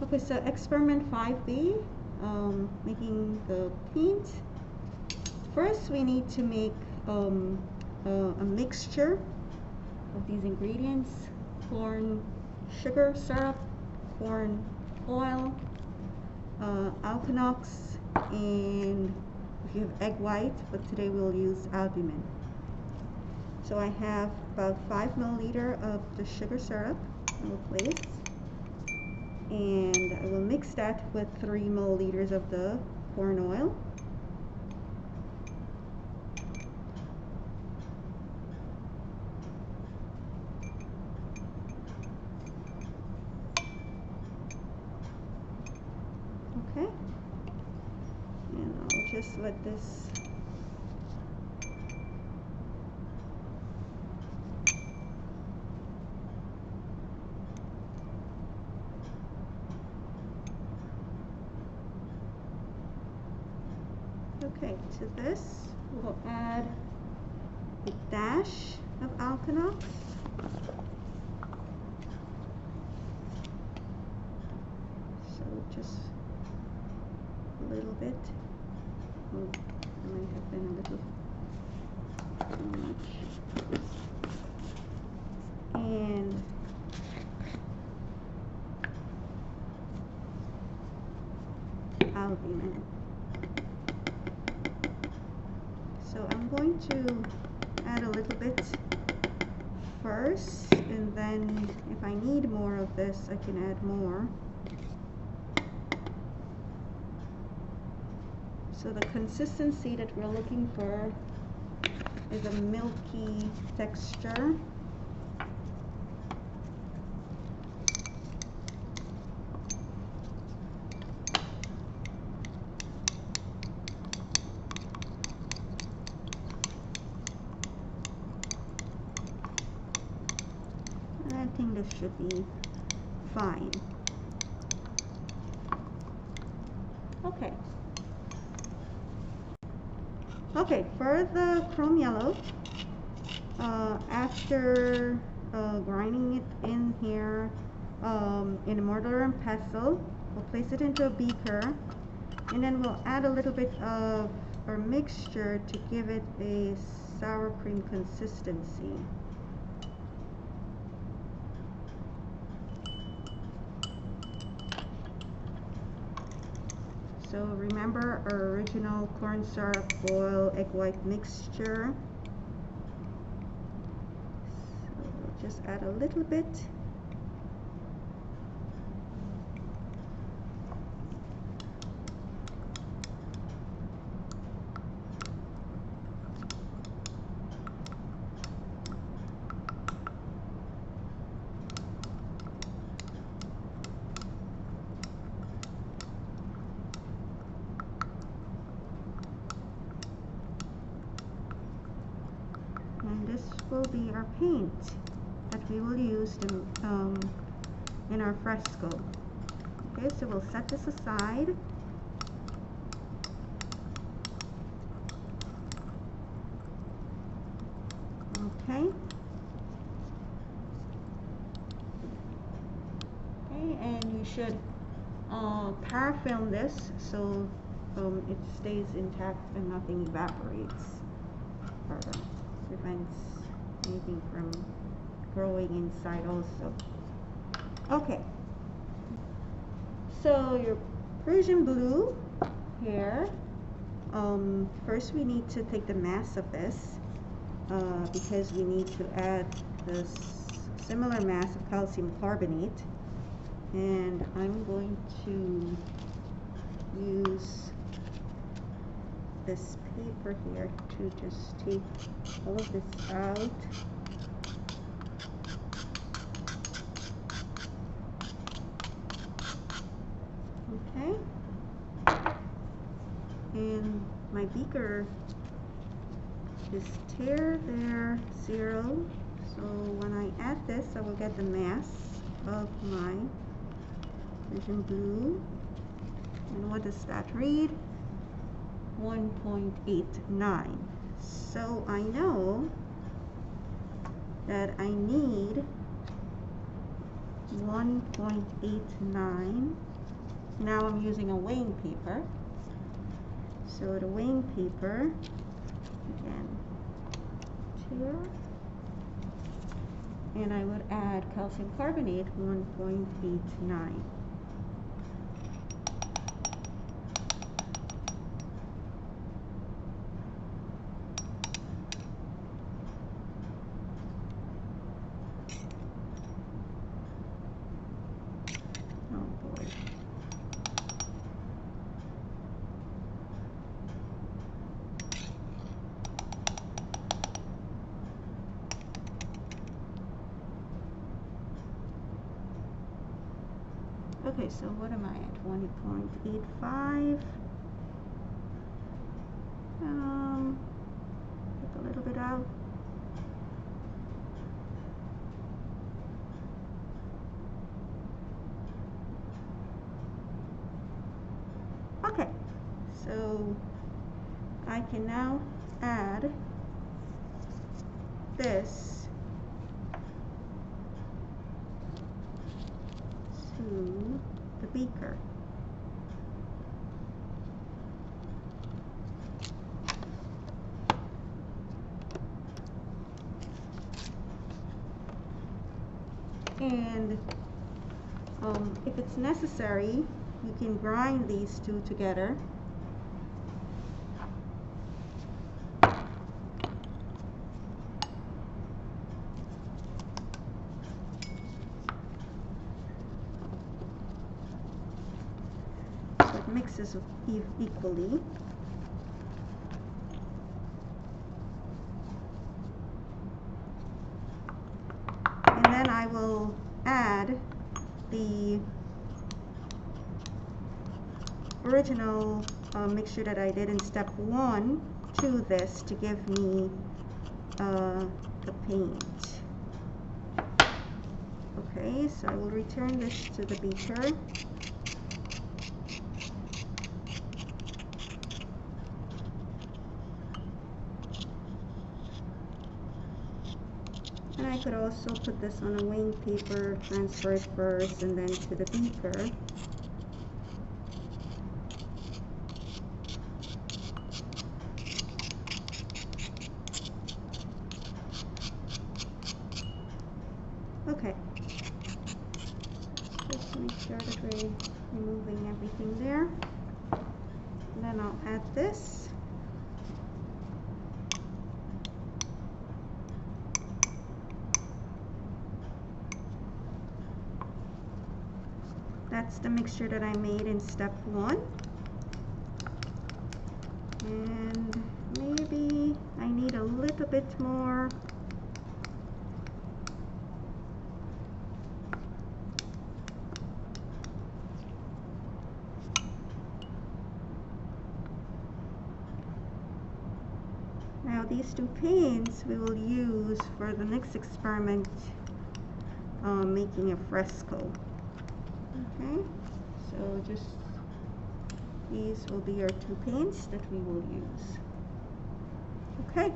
Okay, so experiment 5B, making the paint. First, we need to make a mixture of these ingredients: corn sugar syrup, corn oil, alkanox, and if you have egg white, but today we'll use albumin. So I have about 5 milliliters of the sugar syrup I will place, and I will mix that with 3 milliliters of the corn oil. Okay, and I'll just let this okay, to this we'll add a dash of alkanox, so just a little bit. Oh, that might have been a little too much. And albumin. So I'm going to add a little bit first, and then if I need more of this, I can add more. So the consistency that we're looking for is a milky texture. I think this should be fine. Okay. Okay, for the chrome yellow, after grinding it in here in a mortar and pestle, we'll place it into a beaker, and then we'll add a little bit of our mixture to give it a sour cream consistency. So remember our original corn syrup, oil, egg white mixture. So we'll just add a little bit. And this will be our paint that we will use in our fresco. Okay, so we'll set this aside. Okay. Okay, and you should parafilm this so it stays intact and nothing evaporates or prevents anything from growing inside also. Okay, so your Persian blue here, first we need to take the mass of this because we need to add this similar mass of calcium carbonate, and I'm going to use this paper here to just take all of this out. Okay, and my beaker is tear there 0, so when I add this I will get the mass of my Persian blue. And what does that read? 1.89. So I know that I need 1.89. Now I'm using a weighing paper. So the weighing paper, again, here, and I would add calcium carbonate 1.89. Okay, so what am I at? 20.85. Take a little bit out. Okay, so I can now add this to the beaker. And if it's necessary, you can grind these two together. So it mixes equally. And then I will add the original mixture that I did in step 1 to this to give me the paint. Okay, so I will return this to the beaker. And I could also put this on a weighing paper, transfer it first, and then to the beaker. Okay, just make sure that we're removing everything there. And then I'll add this. That's the mixture that I made in step 1. And maybe I need a little bit more. Now these two paints we will use for the next experiment, making a fresco. Okay, so just these will be our two paints that we will use. Okay.